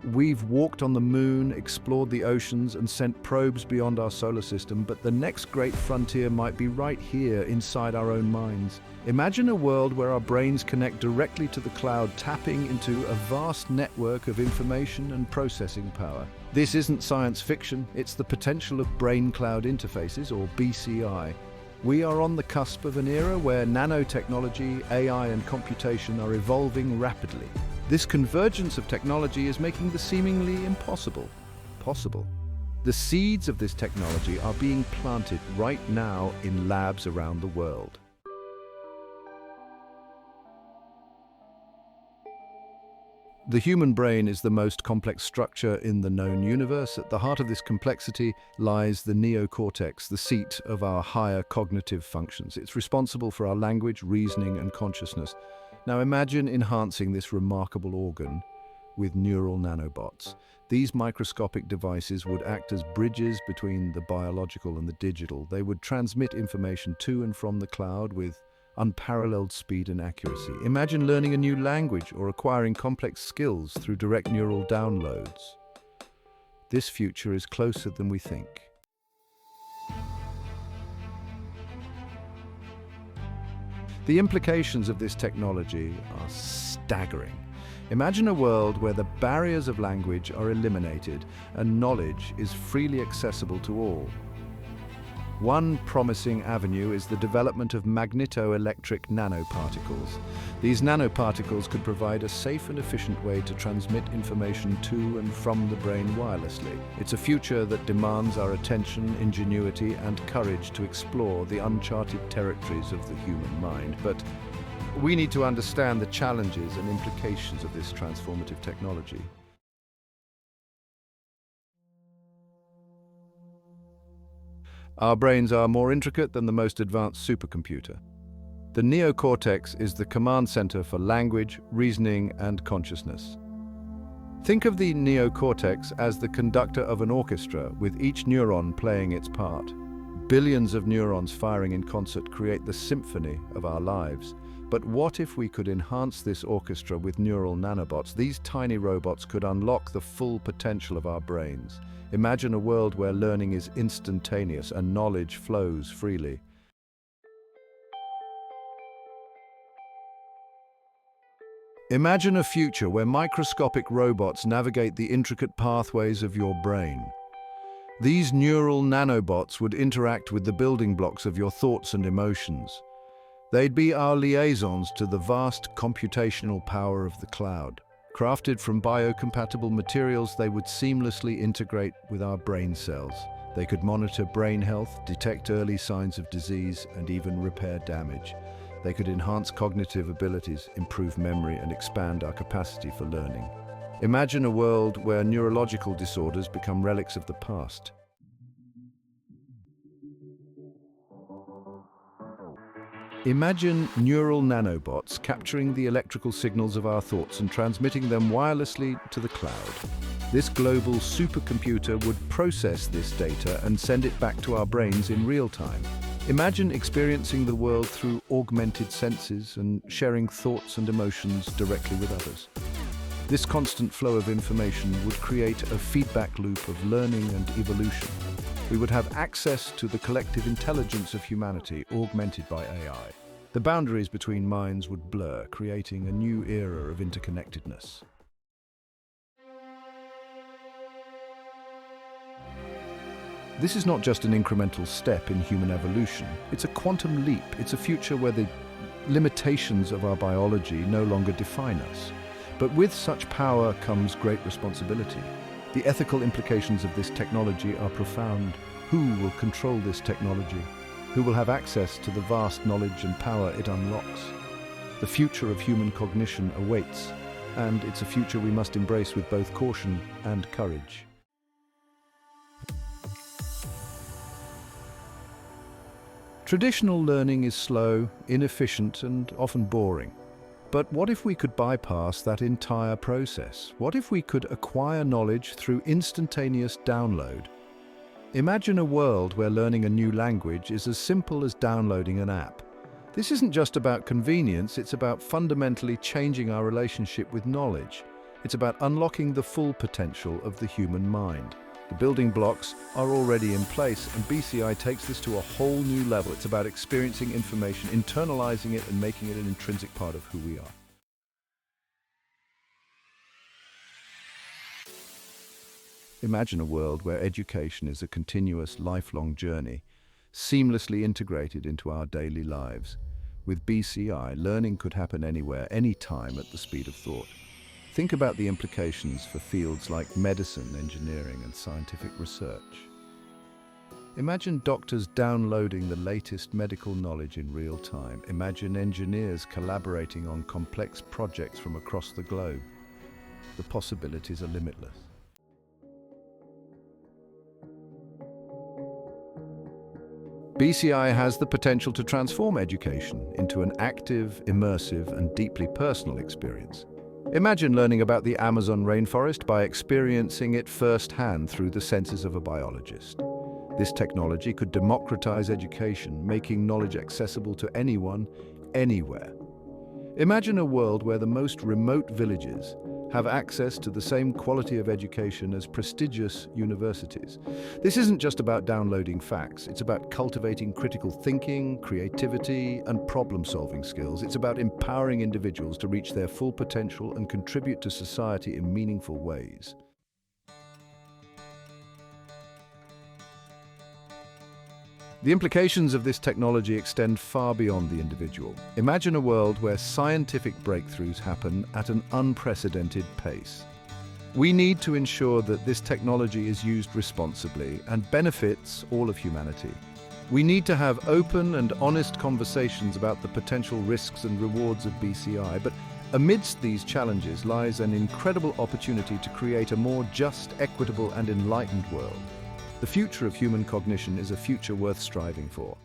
We've walked on the moon, explored the oceans, and sent probes beyond our solar system, but the next great frontier might be right here inside our own minds. Imagine a world where our brains connect directly to the cloud, tapping into a vast network of information and processing power. This isn't science fiction, it's the potential of brain-cloud interfaces, or BCI. We are on the cusp of an era where nanotechnology, AI, and computation are evolving rapidly. This convergence of technology is making the seemingly impossible possible. The seeds of this technology are being planted right now in labs around the world. The human brain is the most complex structure in the known universe. At the heart of this complexity lies the neocortex, the seat of our higher cognitive functions. It's responsible for our language, reasoning, and consciousness. Now imagine enhancing this remarkable organ with neural nanobots. These microscopic devices would act as bridges between the biological and the digital. They would transmit information to and from the cloud with unparalleled speed and accuracy. Imagine learning a new language or acquiring complex skills through direct neural downloads. This future is closer than we think. The implications of this technology are staggering. Imagine a world where the barriers of language are eliminated and knowledge is freely accessible to all. One promising avenue is the development of magnetoelectric nanoparticles. These nanoparticles could provide a safe and efficient way to transmit information to and from the brain wirelessly. It's a future that demands our attention, ingenuity, and courage to explore the uncharted territories of the human mind. But we need to understand the challenges and implications of this transformative technology. Our brains are more intricate than the most advanced supercomputer. The neocortex is the command center for language, reasoning, and consciousness. Think of the neocortex as the conductor of an orchestra, with each neuron playing its part. Billions of neurons firing in concert create the symphony of our lives. But what if we could enhance this orchestra with neural nanobots? These tiny robots could unlock the full potential of our brains. Imagine a world where learning is instantaneous and knowledge flows freely. Imagine a future where microscopic robots navigate the intricate pathways of your brain. These neural nanobots would interact with the building blocks of your thoughts and emotions. They'd be our liaisons to the vast computational power of the cloud. Crafted from biocompatible materials, they would seamlessly integrate with our brain cells. They could monitor brain health, detect early signs of disease, and even repair damage. They could enhance cognitive abilities, improve memory, and expand our capacity for learning. Imagine a world where neurological disorders become relics of the past. Imagine neural nanobots capturing the electrical signals of our thoughts and transmitting them wirelessly to the cloud. This global supercomputer would process this data and send it back to our brains in real time. Imagine experiencing the world through augmented senses and sharing thoughts and emotions directly with others. This constant flow of information would create a feedback loop of learning and evolution. We would have access to the collective intelligence of humanity, augmented by AI. The boundaries between minds would blur, creating a new era of interconnectedness. This is not just an incremental step in human evolution. It's a quantum leap. It's a future where the limitations of our biology no longer define us. But with such power comes great responsibility. The ethical implications of this technology are profound. Who will control this technology? Who will have access to the vast knowledge and power it unlocks? The future of human cognition awaits, and it's a future we must embrace with both caution and courage. Traditional learning is slow, inefficient, and often boring. But what if we could bypass that entire process? What if we could acquire knowledge through instantaneous download? Imagine a world where learning a new language is as simple as downloading an app. This isn't just about convenience, it's about fundamentally changing our relationship with knowledge. It's about unlocking the full potential of the human mind. The building blocks are already in place, and BCI takes this to a whole new level. It's about experiencing information, internalizing it, and making it an intrinsic part of who we are. Imagine a world where education is a continuous, lifelong journey, seamlessly integrated into our daily lives. With BCI, learning could happen anywhere, anytime, at the speed of thought. Think about the implications for fields like medicine, engineering, and scientific research. Imagine doctors downloading the latest medical knowledge in real time. Imagine engineers collaborating on complex projects from across the globe. The possibilities are limitless. BCI has the potential to transform education into an active, immersive, and deeply personal experience. Imagine learning about the Amazon rainforest by experiencing it firsthand through the senses of a biologist. This technology could democratize education, making knowledge accessible to anyone, anywhere. Imagine a world where the most remote villages have access to the same quality of education as prestigious universities. This isn't just about downloading facts. It's about cultivating critical thinking, creativity, and problem-solving skills. It's about empowering individuals to reach their full potential and contribute to society in meaningful ways. The implications of this technology extend far beyond the individual. Imagine a world where scientific breakthroughs happen at an unprecedented pace. We need to ensure that this technology is used responsibly and benefits all of humanity. We need to have open and honest conversations about the potential risks and rewards of BCI, but amidst these challenges lies an incredible opportunity to create a more just, equitable, and enlightened world. The future of human cognition is a future worth striving for.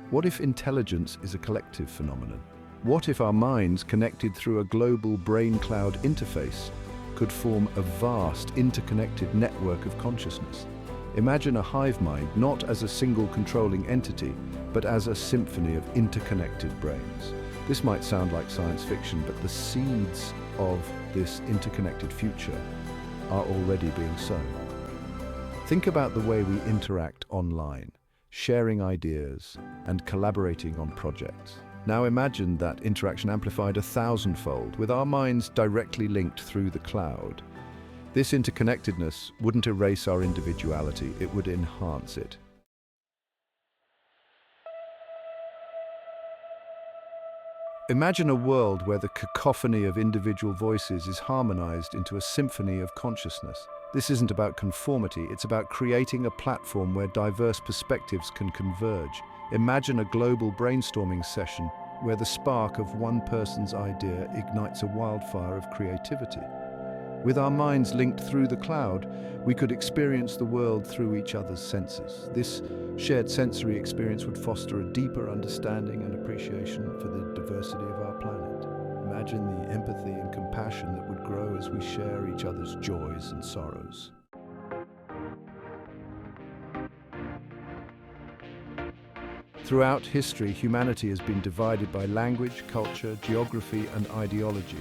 What if intelligence is a collective phenomenon? What if our minds, connected through a global brain-cloud interface, could form a vast, interconnected network of consciousness? Imagine a hive mind not as a single controlling entity, but as a symphony of interconnected brains. This might sound like science fiction, but the seeds of this interconnected future are already being sown. Think about the way we interact online, sharing ideas and collaborating on projects. Now imagine that interaction amplified 1,000-fold, with our minds directly linked through the cloud. This interconnectedness wouldn't erase our individuality, it would enhance it. Imagine a world where the cacophony of individual voices is harmonized into a symphony of consciousness. This isn't about conformity, it's about creating a platform where diverse perspectives can converge. Imagine a global brainstorming session where the spark of one person's idea ignites a wildfire of creativity. With our minds linked through the cloud, we could experience the world through each other's senses. This shared sensory experience would foster a deeper understanding and appreciation for the diversity of our planet. Imagine the empathy and compassion that would grow as we share each other's joys and sorrows. Throughout history, humanity has been divided by language, culture, geography, and ideology.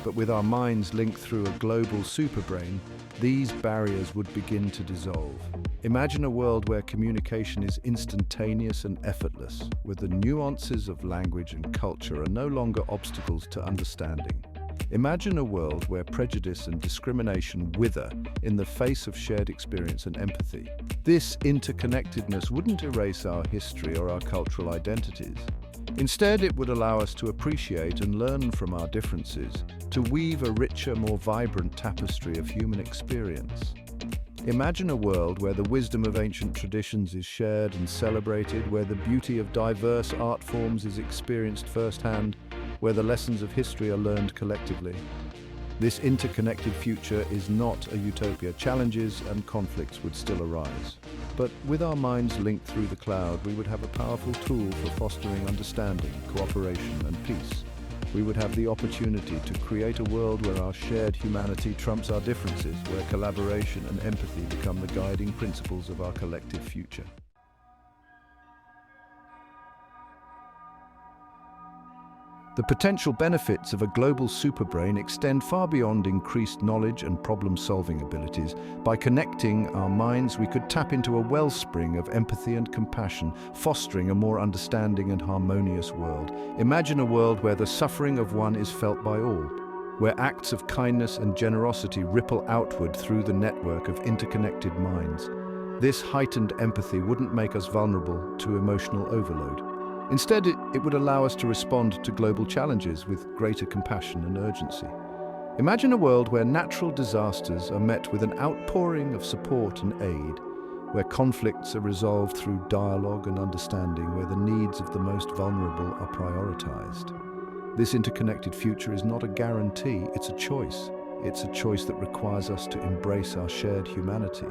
But with our minds linked through a global superbrain, these barriers would begin to dissolve. Imagine a world where communication is instantaneous and effortless, where the nuances of language and culture are no longer obstacles to understanding. Imagine a world where prejudice and discrimination wither in the face of shared experience and empathy. This interconnectedness wouldn't erase our history or our cultural identities. Instead, it would allow us to appreciate and learn from our differences, to weave a richer, more vibrant tapestry of human experience. Imagine a world where the wisdom of ancient traditions is shared and celebrated, where the beauty of diverse art forms is experienced firsthand, where the lessons of history are learned collectively. This interconnected future is not a utopia. Challenges and conflicts would still arise. But with our minds linked through the cloud, we would have a powerful tool for fostering understanding, cooperation, and peace. We would have the opportunity to create a world where our shared humanity trumps our differences, where collaboration and empathy become the guiding principles of our collective future. The potential benefits of a global superbrain extend far beyond increased knowledge and problem-solving abilities. By connecting our minds, we could tap into a wellspring of empathy and compassion, fostering a more understanding and harmonious world. Imagine a world where the suffering of one is felt by all, where acts of kindness and generosity ripple outward through the network of interconnected minds. This heightened empathy wouldn't make us vulnerable to emotional overload. Instead, it would allow us to respond to global challenges with greater compassion and urgency. Imagine a world where natural disasters are met with an outpouring of support and aid, where conflicts are resolved through dialogue and understanding, where the needs of the most vulnerable are prioritized. This interconnected future is not a guarantee, it's a choice. It's a choice that requires us to embrace our shared humanity,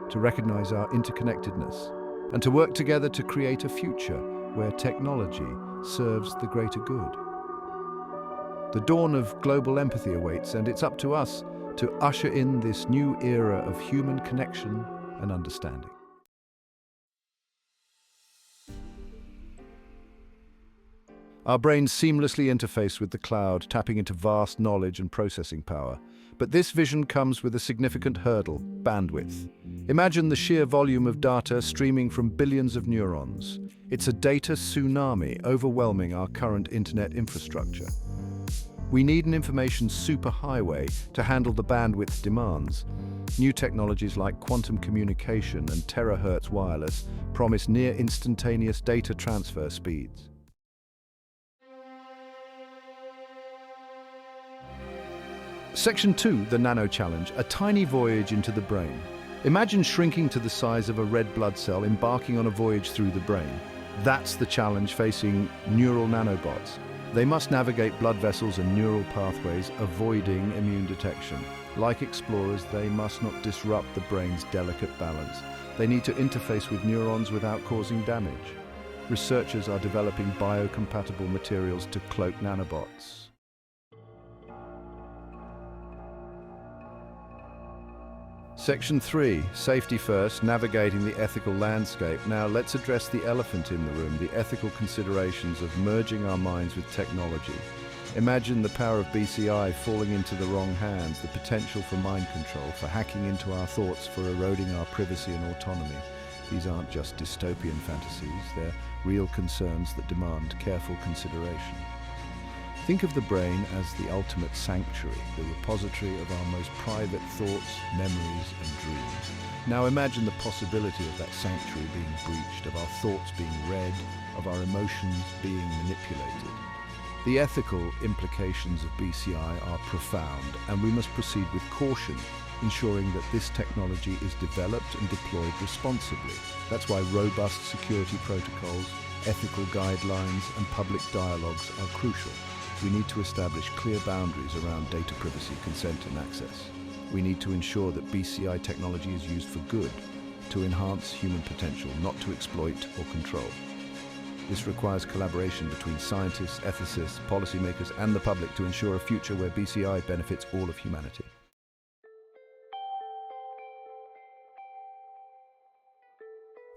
to recognize our interconnectedness, and to work together to create a future where technology serves the greater good. The dawn of global empathy awaits, and it's up to us to usher in this new era of human connection and understanding. Our brains seamlessly interface with the cloud, tapping into vast knowledge and processing power. But this vision comes with a significant hurdle: bandwidth. Imagine the sheer volume of data streaming from billions of neurons. It's a data tsunami overwhelming our current internet infrastructure. We need an information superhighway to handle the bandwidth demands. New technologies like quantum communication and terahertz wireless promise near instantaneous data transfer speeds. Section 2, the Nano Challenge, a tiny voyage into the brain. Imagine shrinking to the size of a red blood cell, embarking on a voyage through the brain. That's the challenge facing neural nanobots. They must navigate blood vessels and neural pathways, avoiding immune detection. Like explorers, they must not disrupt the brain's delicate balance. They need to interface with neurons without causing damage. Researchers are developing biocompatible materials to cloak nanobots. Section 3, Safety First, Navigating the Ethical Landscape. Now let's address the elephant in the room, the ethical considerations of merging our minds with technology. Imagine the power of BCI falling into the wrong hands, the potential for mind control, for hacking into our thoughts, for eroding our privacy and autonomy. These aren't just dystopian fantasies, they're real concerns that demand careful consideration. Think of the brain as the ultimate sanctuary, the repository of our most private thoughts, memories, and dreams. Now imagine the possibility of that sanctuary being breached, of our thoughts being read, of our emotions being manipulated. The ethical implications of BCI are profound, and we must proceed with caution, ensuring that this technology is developed and deployed responsibly. That's why robust security protocols, ethical guidelines, and public dialogues are crucial. We need to establish clear boundaries around data privacy, consent, and access. We need to ensure that BCI technology is used for good, to enhance human potential, not to exploit or control. This requires collaboration between scientists, ethicists, policymakers, and the public to ensure a future where BCI benefits all of humanity.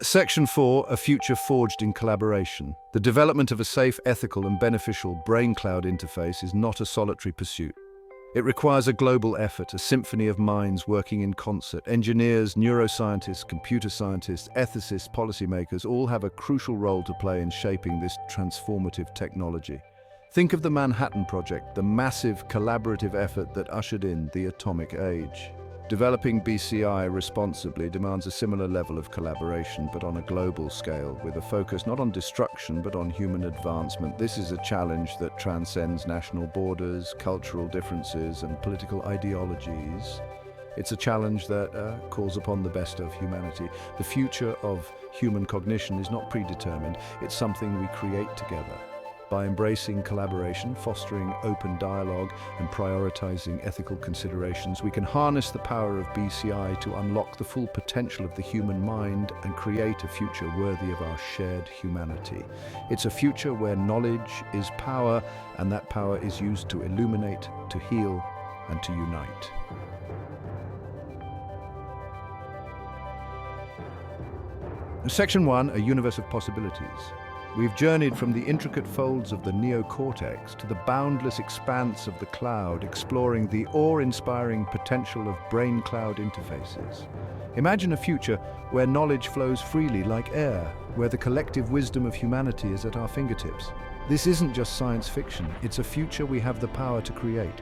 Section 4, A Future Forged in Collaboration. The development of a safe, ethical, and beneficial brain-cloud interface is not a solitary pursuit. It requires a global effort, a symphony of minds working in concert. Engineers, neuroscientists, computer scientists, ethicists, policymakers all have a crucial role to play in shaping this transformative technology. Think of the Manhattan Project, the massive collaborative effort that ushered in the atomic age. Developing BCI responsibly demands a similar level of collaboration, but on a global scale, with a focus not on destruction, but on human advancement. This is a challenge that transcends national borders, cultural differences, and political ideologies. It's a challenge that calls upon the best of humanity. The future of human cognition is not predetermined. It's something we create together. By embracing collaboration, fostering open dialogue, and prioritizing ethical considerations, we can harness the power of BCI to unlock the full potential of the human mind and create a future worthy of our shared humanity. It's a future where knowledge is power, and that power is used to illuminate, to heal, and to unite. Section 1, A Universe of Possibilities. We've journeyed from the intricate folds of the neocortex to the boundless expanse of the cloud, exploring the awe-inspiring potential of brain-cloud interfaces. Imagine a future where knowledge flows freely like air, where the collective wisdom of humanity is at our fingertips. This isn't just science fiction, it's a future we have the power to create.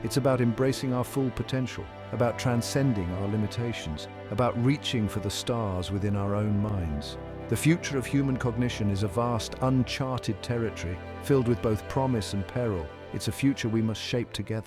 It's about embracing our full potential, about transcending our limitations, about reaching for the stars within our own minds. The future of human cognition is a vast, uncharted territory, filled with both promise and peril. It's a future we must shape together.